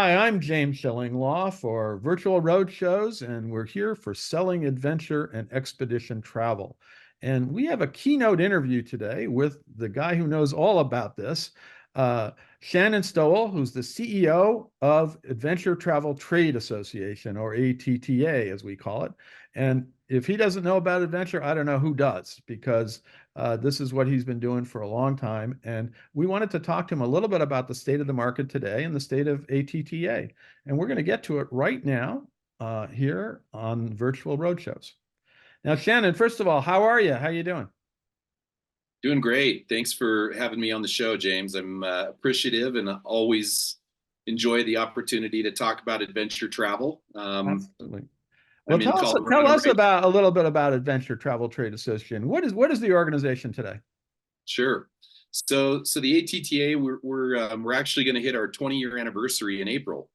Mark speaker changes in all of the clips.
Speaker 1: Hi, I'm James Shillinglaw for Virtual Roadshows, and we're here for Selling Adventure and Expedition Travel. And we have a keynote interview today with the guy who knows all about this, uh, Shannon Stowell, who's the CEO of Adventure Travel Trade Association, or ATTA, as we call it. And if he doesn't know about adventure, I don't know who does, because this is what he's been doing for a long time. And we wanted to talk to him a little bit about the state of the market today and the state of ATTA. And we're going to get to it right now here on Virtual Roadshows. Now, Shannon, first of all, how are you? How you doing?
Speaker 2: Doing great. Thanks for having me on the show, James. I'm appreciative and always enjoy the opportunity to talk about adventure travel.
Speaker 1: Absolutely. Well,
Speaker 2: I'm in
Speaker 1: tell
Speaker 2: Colorado
Speaker 1: us
Speaker 2: right
Speaker 1: about a little bit about Adventure Travel Trade Association. What is the organization today?
Speaker 2: Sure. So the ATTA, we're actually going to hit our 20-year anniversary in April.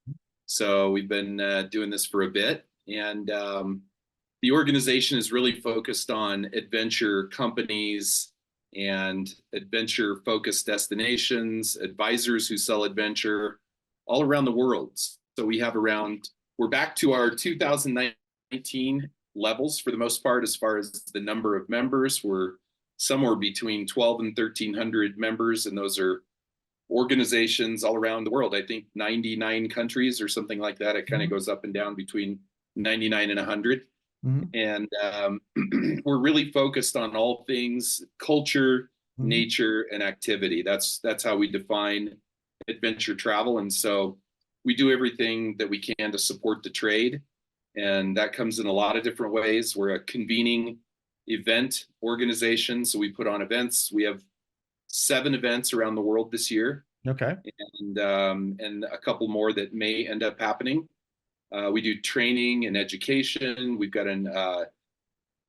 Speaker 2: So we've been doing this for a bit, and the organization is really focused on adventure companies and adventure-focused destinations, advisors who sell adventure all around the world. So we're back to our 2019 levels for the most part, as far as the number of members. We're somewhere between 12 and 1,300 members, and those are organizations all around the world. I think 99 countries or something like that. It kind of goes up and down between 99 and 100.
Speaker 1: Mm-hmm.
Speaker 2: And we're really focused on all things culture,
Speaker 1: Mm-hmm.
Speaker 2: nature, and activity. That's how we define adventure travel. And so we do everything that we can to support the trade. And that comes in a lot of different ways. We're a convening event organization. So we put on events. We have 7 events around the world this year.
Speaker 1: Okay.
Speaker 2: And a couple more that may end up happening. We do training and education. We've got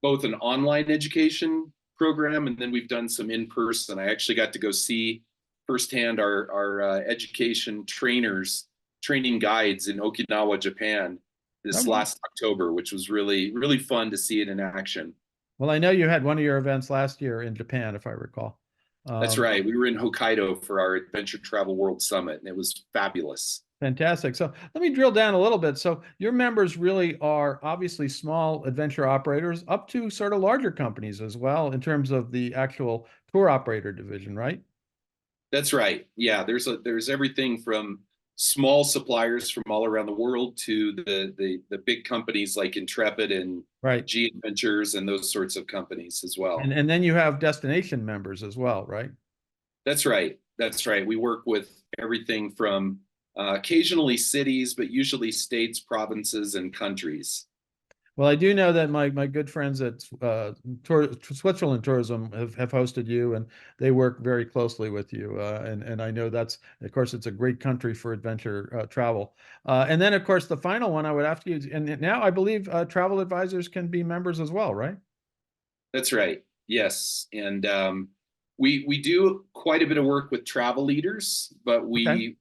Speaker 2: both an online education program, and then we've done some in-person. I actually got to go see firsthand our education training guides in Okinawa, Japan this
Speaker 1: Okay.
Speaker 2: last October, which was really, really fun to see it in action.
Speaker 1: Well, I know you had one of your events last year in Japan, if I recall.
Speaker 2: That's right. We were in Hokkaido for our Adventure Travel World Summit, and it was fabulous.
Speaker 1: Fantastic. So let me drill down a little bit. So your members really are obviously small adventure operators up to sort of larger companies as well in terms of the actual tour operator division, right?
Speaker 2: That's right. Yeah, there's everything from small suppliers from all around the world to the big companies like Intrepid and
Speaker 1: Right.
Speaker 2: G Adventures and those sorts of companies as well.
Speaker 1: And then you have destination members as well, right?
Speaker 2: That's right. That's right. We work with everything from occasionally cities, but usually states, provinces, and countries.
Speaker 1: Well, I do know that my good friends at Switzerland Tourism have hosted you, and they work very closely with you. And I know that's, of course, it's a great country for adventure travel. And then, of course, the final one I would ask you, and now I believe travel advisors can be members as well, right?
Speaker 2: That's right. Yes, and we do quite a bit of work with travel leaders, but
Speaker 1: Okay.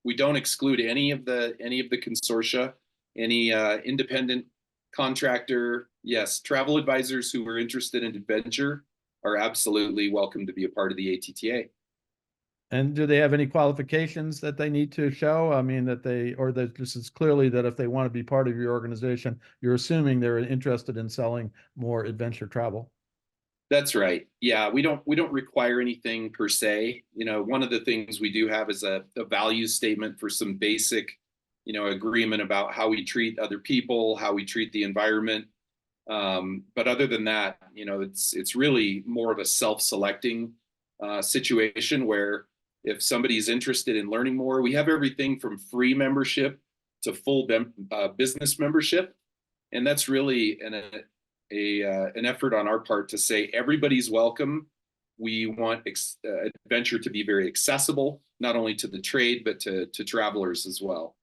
Speaker 2: we don't exclude any of the consortia, any independent contractor. Yes, travel advisors who are interested in adventure are absolutely welcome to be a part of the ATTA.
Speaker 1: And do they have any qualifications that they need to show? I mean, that this is clearly that if they want to be part of your organization, you're assuming they're interested in selling more adventure travel.
Speaker 2: That's right. Yeah, we don't require anything per se. One of the things we do have is a value statement for some basic, agreement about how we treat other people, how we treat the environment. But other than that, it's really more of a self-selecting situation where if somebody's interested in learning more, we have everything from free membership to full business membership, and that's really an effort on our part to say everybody's welcome. We want adventure to be very accessible, not only to the trade, but to travelers as well.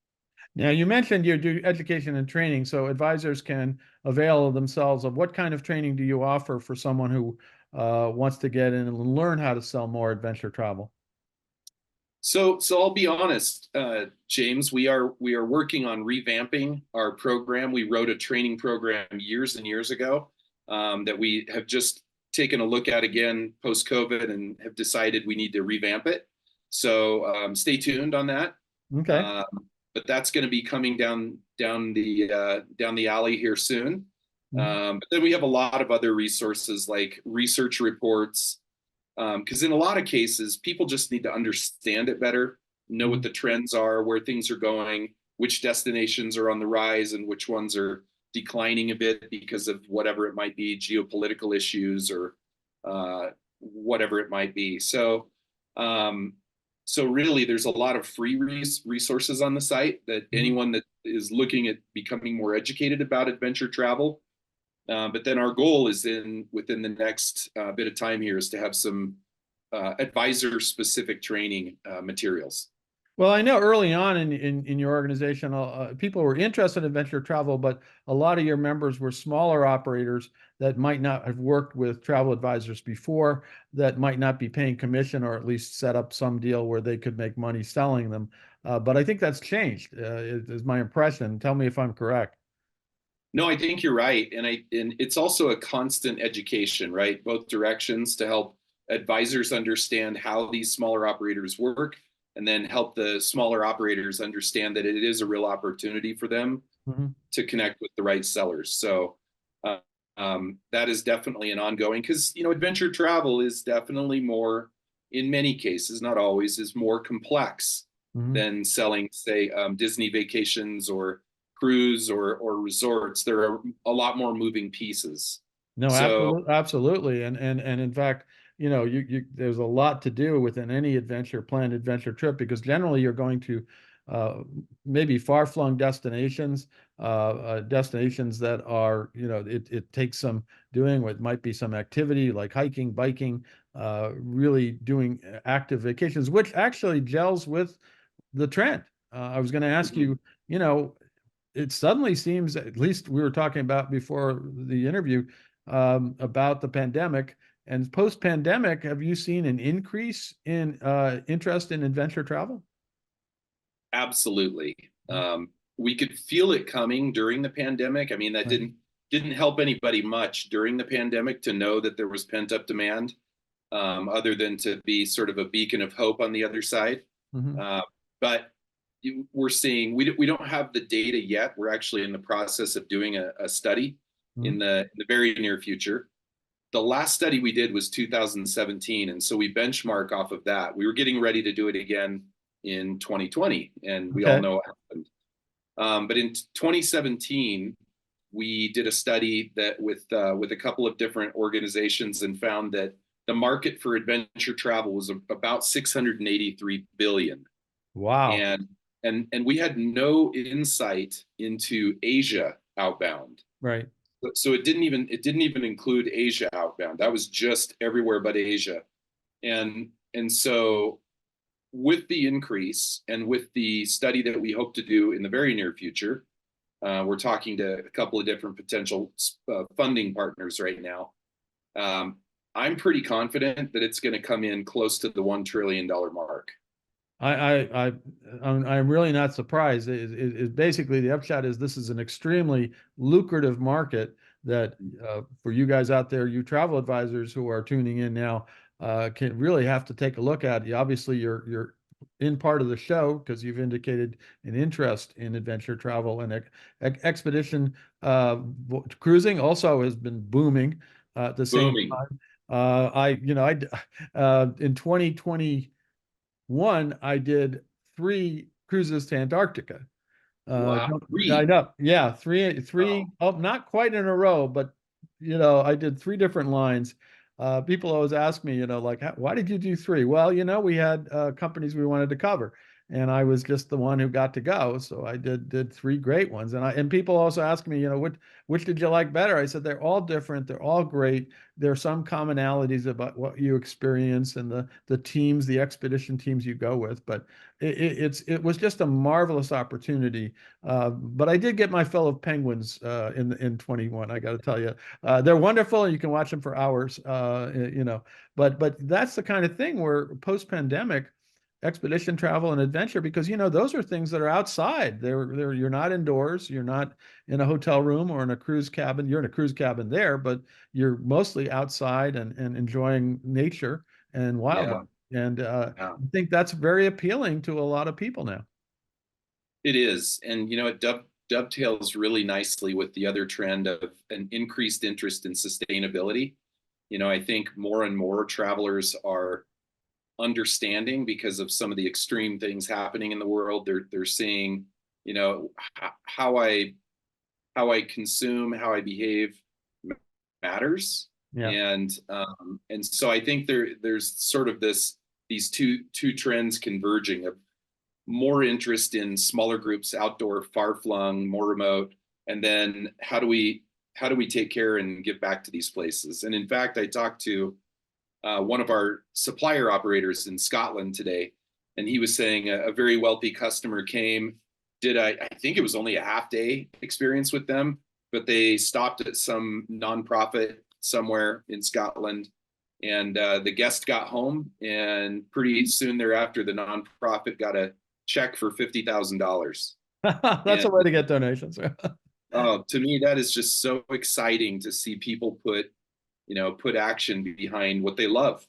Speaker 1: Now, you mentioned you do education and training, so advisors can avail themselves of what kind of training do you offer for someone who wants to get in and learn how to sell more adventure travel?
Speaker 2: So I'll be honest, James, we are working on revamping our program. We wrote a training program years and years ago that we have just taken a look at again post-COVID and have decided we need to revamp it. So stay tuned on that.
Speaker 1: Okay.
Speaker 2: but that's going to be coming down the alley here soon.
Speaker 1: Mhm.
Speaker 2: But then we have a lot of other resources like research reports, because in a lot of cases, people just need to understand it better, know what
Speaker 1: Mhm.
Speaker 2: the trends are, where things are going, which destinations are on the rise, and which ones are declining a bit because of whatever it might be, geopolitical issues or whatever it might be. Um, so really, there's a lot of free resources on the site that
Speaker 1: Mhm.
Speaker 2: anyone that is looking at becoming more educated about adventure travel. But then our goal is within the next bit of time here is to have some advisor specific training materials.
Speaker 1: Well, I know early on in your organization, people were interested in adventure travel, but a lot of your members were smaller operators that might not have worked with travel advisors before, that might not be paying commission or at least set up some deal where they could make money selling them. But I think that's changed, is my impression. Tell me if I'm correct.
Speaker 2: No, I think you're right, and it's also a constant education, right? Both directions to help advisors understand how these smaller operators work, and then help the smaller operators understand that it is a real opportunity for them
Speaker 1: Mhm.
Speaker 2: to connect with the right sellers. So uh, that is definitely an ongoing, because adventure travel is definitely more, in many cases, not always, is more complex
Speaker 1: Mhm.
Speaker 2: than selling, say, Disney vacations or cruise or resorts. There are a lot more moving pieces.
Speaker 1: No,
Speaker 2: So
Speaker 1: absolutely, absolutely, and in fact, there's a lot to do within any planned adventure trip because generally you're going to uh, maybe far-flung destinations, destinations that are, it takes some doing. What might be some activity like hiking, biking, really doing active vacations, which actually gels with the trend. I was going to ask
Speaker 2: mhm.
Speaker 1: you, you know, it suddenly seems, at least we were talking about before the interview, about the pandemic and post-pandemic, have you seen an increase in interest in adventure travel?
Speaker 2: Absolutely. We could feel it coming during the pandemic. I mean, that
Speaker 1: Right.
Speaker 2: didn't help anybody much during the pandemic to know that there was pent up demand, other than to be sort of a beacon of hope on the other side.
Speaker 1: Hmm.
Speaker 2: Uh, but we're seeing we don't have the data yet. We're actually in the process of doing a study
Speaker 1: Hmm.
Speaker 2: in the very near future. The last study we did was 2017, and so we benchmark off of that. We were getting ready to do it again in 2020, and we all
Speaker 1: Okay.
Speaker 2: know what happened. But in 2017, we did a study that with a couple of different organizations and found that the market for adventure travel was about 683 billion,
Speaker 1: Wow.
Speaker 2: and and we had no insight into Asia outbound.
Speaker 1: Right.
Speaker 2: So it didn't even include Asia outbound. That was just everywhere but Asia. And so with the increase and with the study that we hope to do in the very near future, we're talking to a couple of different potential funding partners right now. Um, I'm pretty confident that it's going to come in close to the $1 trillion mark.
Speaker 1: I, I, I, I'm really not surprised. Basically the upshot is this is an extremely lucrative market that for you guys out there, you travel advisors who are tuning in now, can really have to take a look at. Obviously, you're in part of the show because you've indicated an interest in adventure travel and expedition. Cruising also has been booming at the same
Speaker 2: Booming.
Speaker 1: time. In 2020. One, I did 3 cruises to Antarctica.
Speaker 2: Wow.
Speaker 1: I
Speaker 2: Three.
Speaker 1: know, yeah,
Speaker 2: Oh,
Speaker 1: oh, not quite in a row, but I did 3 different lines. People always ask me, like, why did you do three? Well, we had companies we wanted to cover, and I was just the one who got to go, so I did 3 great ones. And people also ask me, which did you like better? I said they're all different, they're all great. There are some commonalities about what you experience and the teams, the expedition teams you go with, but it was just a marvelous opportunity. But I did get my fill of penguins in 21. I got to tell you, they're wonderful, and you can watch them for hours. But that's the kind of thing where post-pandemic expedition travel and adventure, because those are things that are outside. You're not indoors. You're not in a hotel room or in a cruise cabin. You're in a cruise cabin there, but you're mostly outside and enjoying nature and
Speaker 2: yeah.
Speaker 1: wildlife. And
Speaker 2: Yeah.
Speaker 1: I think that's very appealing to a lot of people now.
Speaker 2: It is, and it dovetails really nicely with the other trend of an increased interest in sustainability. I think more and more travelers are understanding because of some of the extreme things happening in the world. They're seeing, how I consume, how I behave matters,
Speaker 1: Yeah.
Speaker 2: and so I think there's sort of these two trends converging of more interest in smaller groups, outdoor, far flung, more remote, and then how do we take care and give back to these places? And in fact, I talked to one of our supplier operators in Scotland today, and he was saying a very wealthy customer came, did I think it was only a half day experience with them, but they stopped at some nonprofit somewhere in Scotland, and the guest got home, and pretty soon thereafter, the nonprofit got a check for $50,000.
Speaker 1: That's
Speaker 2: And
Speaker 1: a way to get donations.
Speaker 2: to me, that is just so exciting to see people put action behind what they love.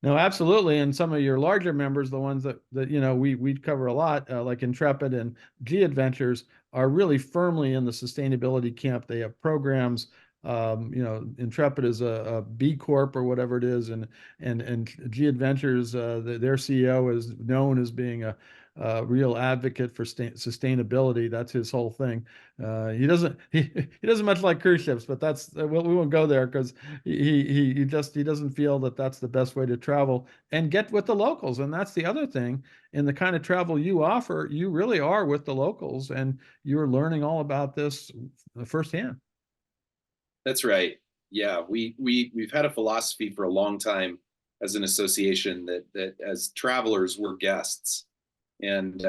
Speaker 1: No, absolutely. And some of your larger members, the ones that we cover a lot, like Intrepid and G Adventures, are really firmly in the sustainability camp. They have programs. Intrepid is a B Corp or whatever it is, and G Adventures, their CEO is known as being a real advocate for sustainability. That's his whole thing. He doesn't much like cruise ships, but that's we won't go there because he doesn't feel that that's the best way to travel and get with the locals. And that's the other thing, in the kind of travel you offer, you really are with the locals, and you're learning all about this firsthand.
Speaker 2: That's right. Yeah, we've had a philosophy for a long time as an association that as travelers we're guests, and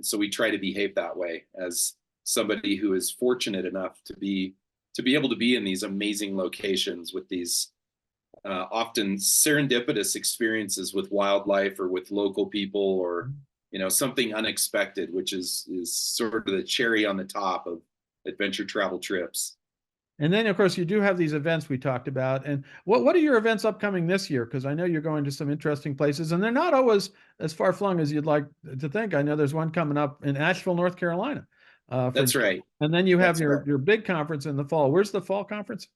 Speaker 2: so we try to behave that way as somebody who is fortunate enough to be able to be in these amazing locations with these often serendipitous experiences with wildlife or with local people, or something unexpected, which is sort of the cherry on the top of adventure travel trips.
Speaker 1: And then, of course, you do have these events we talked about. And what are your events upcoming this year? Because I know you're going to some interesting places, and they're not always as far flung as you'd like to think. I know there's one coming up in Asheville, North Carolina.
Speaker 2: That's right.
Speaker 1: And then you have
Speaker 2: That's right.
Speaker 1: your big conference in the fall. Where's the fall conference?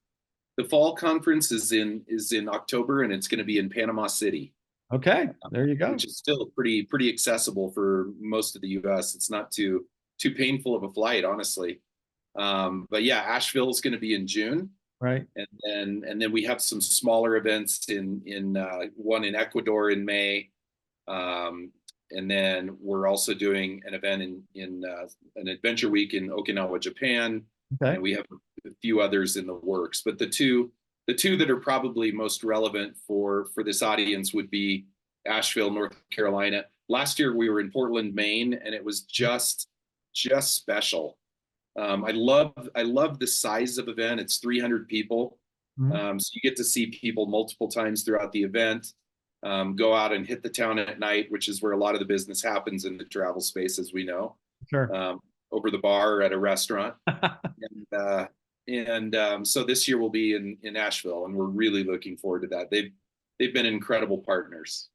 Speaker 2: The fall conference is in October, and it's going to be in Panama City,
Speaker 1: Okay, there you go.
Speaker 2: which is still pretty accessible for most of the U.S. It's not too painful of a flight, honestly. But yeah, Asheville is going to be in June,
Speaker 1: Right.
Speaker 2: and then we have some smaller events in one in Ecuador in May, and then we're also doing an event in an adventure week in Okinawa, Japan,
Speaker 1: Okay.
Speaker 2: and we have a few others in the works. But the two that are probably most relevant for this audience would be Asheville, North Carolina. Last year we were in Portland, Maine, and it was just special. I love the size of event. It's 300 people.
Speaker 1: Mhm.
Speaker 2: So you get to see people multiple times throughout the event. Go out and hit the town at night, which is where a lot of the business happens in the travel space, as we know,
Speaker 1: Sure.
Speaker 2: over the bar or at a restaurant. And so this year we'll be in Asheville, and we're really looking forward to that. They've been incredible partners.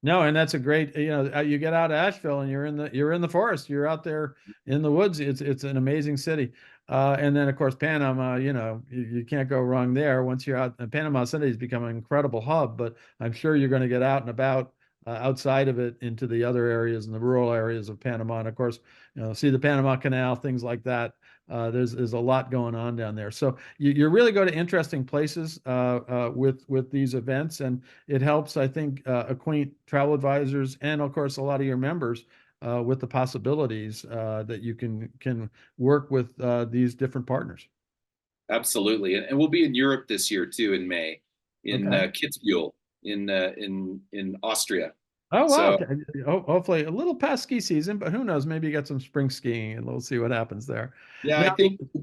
Speaker 1: No, and that's a great, you get out of Asheville and you're in the forest, you're out there in the woods. It's an amazing city. And then of course Panama, you can't go wrong there. Once you're out, and Panama City has become an incredible hub, but I'm sure you're going to get out and about outside of it into the other areas and the rural areas of Panama. And of course, see the Panama Canal, things like that. There's a lot going on down there. So you really go to interesting places with these events, and it helps, I think, acquaint travel advisors and, of course, a lot of your members with the possibilities that you can work with these different partners.
Speaker 2: Absolutely, and we'll be in Europe this year too in May, in
Speaker 1: Okay.
Speaker 2: Kitzbühel in Austria.
Speaker 1: Oh, wow.
Speaker 2: So
Speaker 1: Okay. Hopefully a little past ski season, but who knows? Maybe you get some spring skiing and we'll see what happens there.
Speaker 2: yeah,
Speaker 1: Now,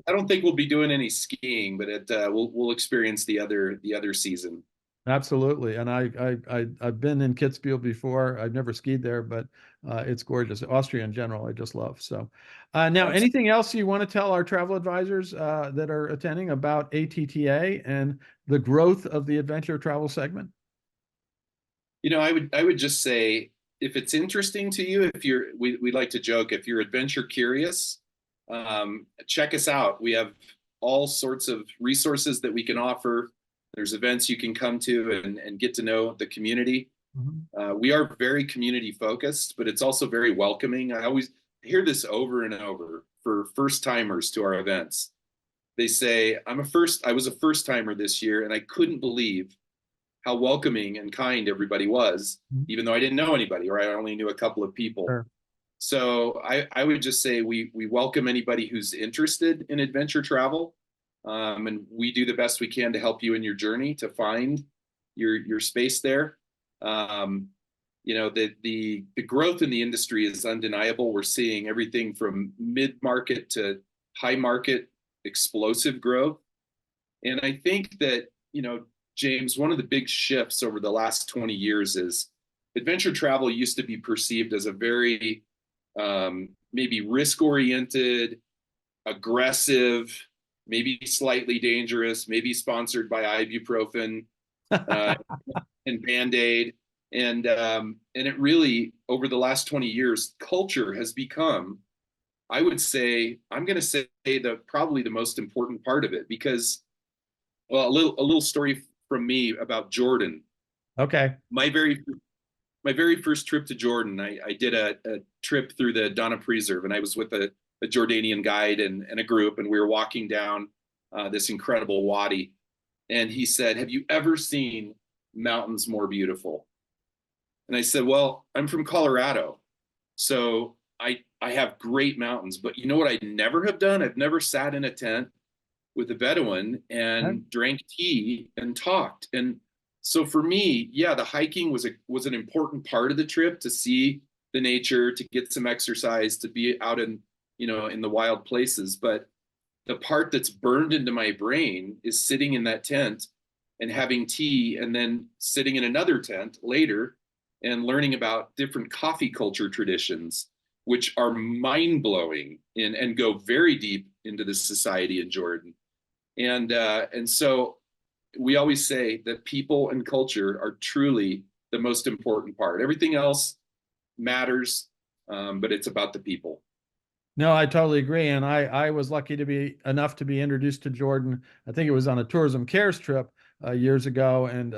Speaker 2: I don't think we'll be doing any skiing, but we'll experience the other season.
Speaker 1: absolutely. And I've been in Kitzbühel before. I've never skied there, but it's gorgeous. Austria in general, I just love. So now,
Speaker 2: Absolutely.
Speaker 1: anything else you want to tell our travel advisors that are attending about ATTA and the growth of the adventure travel segment?
Speaker 2: I would just say if it's interesting to you, if you're, we like to joke, if you're adventure curious, check us out. We have all sorts of resources that we can offer. There's events you can come to and get to know the community.
Speaker 1: Mhm.
Speaker 2: We are very community focused, but it's also very welcoming. I always hear this over and over for first timers to our events. They say, I was a first timer this year, and I couldn't believe how welcoming and kind everybody was,
Speaker 1: Mhm.
Speaker 2: even though I didn't know anybody, or I only knew a couple of people.
Speaker 1: Sure.
Speaker 2: So I would just say we welcome anybody who's interested in adventure travel, and we do the best we can to help you in your journey to find your space there. Um, the growth in the industry is undeniable. We're seeing everything from mid market to high market explosive growth, and I think that James, one of the big shifts over the last 20 years is adventure travel used to be perceived as a very maybe risk oriented, aggressive, maybe slightly dangerous, maybe sponsored by ibuprofen uh, and Band-Aid. And it really, over the last 20 years, culture has become, I would say, I'm going to say probably the most important part of it, because, well, a little story from me about Jordan.
Speaker 1: Okay.
Speaker 2: My very first trip to Jordan, I did a trip through the Dana Preserve, and I was with a Jordanian guide and a group, and we were walking down this incredible wadi. And he said, "Have you ever seen mountains more beautiful?" And I said, "Well, I'm from Colorado, so I have great mountains, but you know what I never have done? I've never sat in a tent with a Bedouin
Speaker 1: Okay.
Speaker 2: and drank tea and talked." And so for me, yeah, the hiking was an important part of the trip, to see the nature, to get some exercise, to be out in the wild places. But the part that's burned into my brain is sitting in that tent and having tea, and then sitting in another tent later and learning about different coffee culture traditions, which are mind blowing and go very deep into the society in Jordan. And so we always say that people and culture are truly the most important part. Everything else matters, but it's about the people.
Speaker 1: No, I totally agree. And I was lucky to be enough to be introduced to Jordan. I think it was on a Tourism Cares trip years ago. And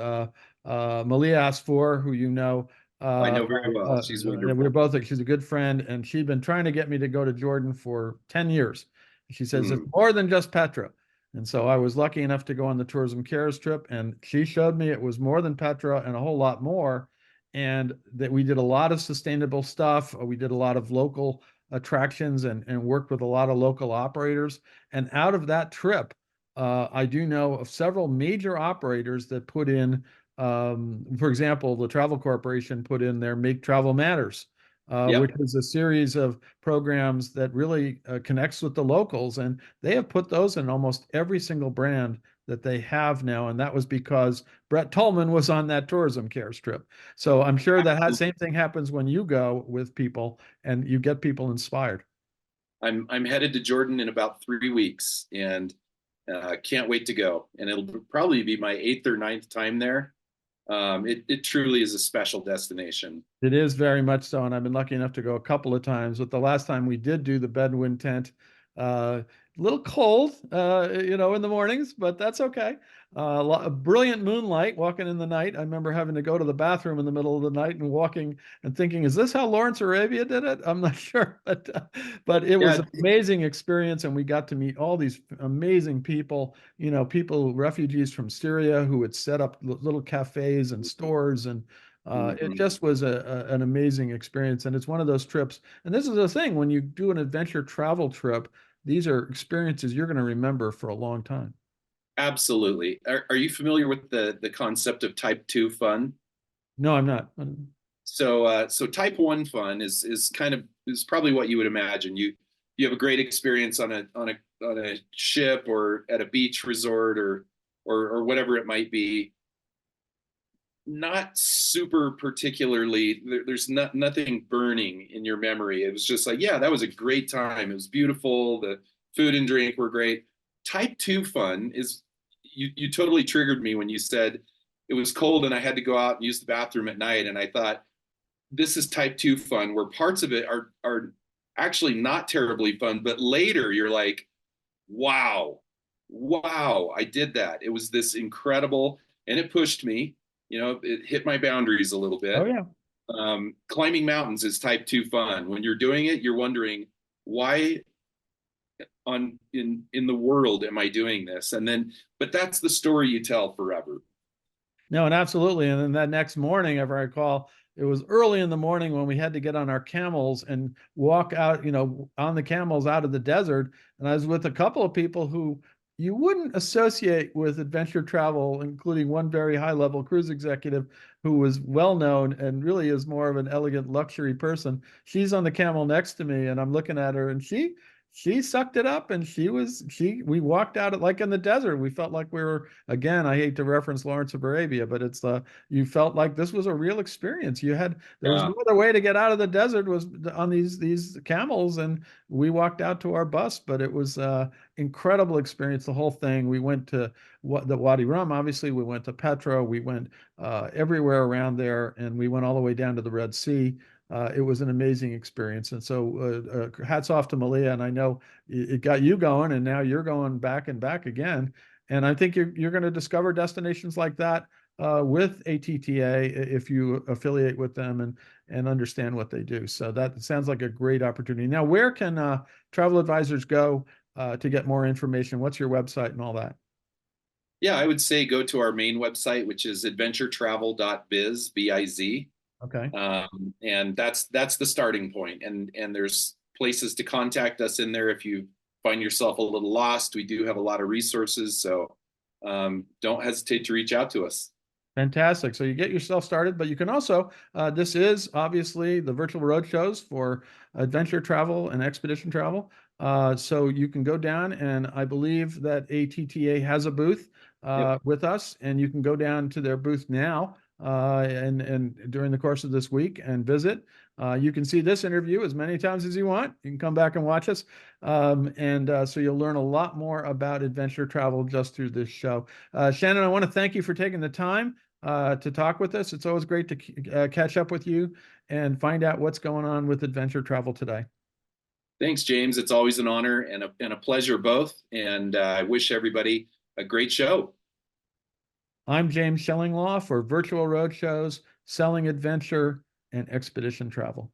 Speaker 1: Malia Asfour, who you know,
Speaker 2: I
Speaker 1: uh,
Speaker 2: know very well. She's
Speaker 1: and we're
Speaker 2: wonderful.
Speaker 1: both, she's a good friend, and she'd been trying to get me to go to Jordan for 10 years. She says it's
Speaker 2: Mm.
Speaker 1: more than just Petra. And so I was lucky enough to go on the Tourism Cares trip, and she showed me it was more than Petra and a whole lot more. And that we did a lot of sustainable stuff. We did a lot of local attractions and worked with a lot of local operators. And out of that trip, I do know of several major operators that put in, for example, the Travel Corporation put in their Make Travel Matters, which
Speaker 2: Yep.
Speaker 1: is a series of programs that really connects with the locals. And they have put those in almost every single brand that they have now. And that was because Brett Tolman was on that tourism cares trip. So I'm sure that same thing happens when you go with people and you get people inspired.
Speaker 2: I'm headed to Jordan in about 3 weeks, and can't wait to go. And it'll probably be my eighth or ninth time there. It truly is a special destination.
Speaker 1: It is very much so, and I've been lucky enough to go a couple of times. But the last time we did do the Bedouin tent, a little cold, in the mornings, but that's okay. A brilliant moonlight walking in the night. I remember having to go to the bathroom in the middle of the night and walking and thinking, "Is this how Lawrence Arabia did it?" I'm not sure, but it was
Speaker 2: Yeah,
Speaker 1: an amazing experience, and we got to meet all these amazing people. People, refugees from Syria who had set up little cafes and stores and it
Speaker 2: mhm.
Speaker 1: just was an amazing experience. And it's one of those trips. And this is the thing, when you do an adventure travel trip, these are experiences you're going to remember for a long time.
Speaker 2: Absolutely. Are you familiar with the concept of type two fun?
Speaker 1: No, I'm not.
Speaker 2: So type one fun is probably what you would imagine. You have a great experience on a ship or at a beach resort or whatever it might be. Not super particularly, there's nothing burning in your memory. It was just like, yeah, that was a great time. It was beautiful. The food and drink were great. Type two fun is, you totally triggered me when you said it was cold and I had to go out and use the bathroom at night. And I thought, this is type 2 fun, where parts of it are actually not terribly fun, but later you're like, wow, wow, I did that. It was this incredible, and it pushed me. It hit my boundaries a little
Speaker 1: Oh
Speaker 2: bit.
Speaker 1: yeah.
Speaker 2: Climbing mountains is type 2 fun. When you're doing it, you're wondering, why in the world am I doing this? But that's the story you tell forever.
Speaker 1: No, and absolutely. And then that next morning, if I recall, it was early in the morning when we had to get on our camels and walk out, on the camels out of the desert. And I was with a couple of people who you wouldn't associate with adventure travel, including one very high level cruise executive who was well known and really is more of an elegant luxury person. She's on the camel next to me, and I'm looking at her, and she sucked it up, and we walked out like in the desert. We felt like we were, again, I hate to reference Lawrence of Arabia, but it's you felt like this was a real experience. There was
Speaker 2: Yeah.
Speaker 1: no other way to get out of the desert was on these camels, and we walked out to our bus. But it was incredible experience, the whole thing. We went to the Wadi Rum, obviously. We went to Petra. We went everywhere around there, and we went all the way down to the Red Sea. It was an amazing experience. And so hats off to Malia. And I know it got you going, and now you're going back and back again. And I think you're going to discover destinations like that with ATTA if you affiliate with them and understand what they do. So that sounds like a great opportunity. Now, where can travel advisors go to get more information? What's your website and all that?
Speaker 2: Yeah, I would say go to our main website, which is adventuretravel.biz, biz.
Speaker 1: Okay.
Speaker 2: And that's the starting point. And there's places to contact us in there if you find yourself a little lost. We do have a lot of resources, so don't hesitate to reach out to us.
Speaker 1: Fantastic. So you get yourself started, but you can also, this is obviously the virtual road shows for adventure travel and expedition travel. So you can go down, and I believe that ATTA has a booth
Speaker 2: Yep.
Speaker 1: with us, and you can go down to their booth now and during the course of this week and visit. You can see this interview as many times as you want. You can come back and watch us. So you'll learn a lot more about adventure travel just through this show. Shannon, I want to thank you for taking the time to talk with us. It's always great to catch up with you and find out what's going on with adventure travel today.
Speaker 2: Thanks, James. It's always an honor and a pleasure both. And I wish everybody a great show.
Speaker 1: I'm James Shellinglaw for Virtual Roadshows, Selling Adventure, and Expedition Travel.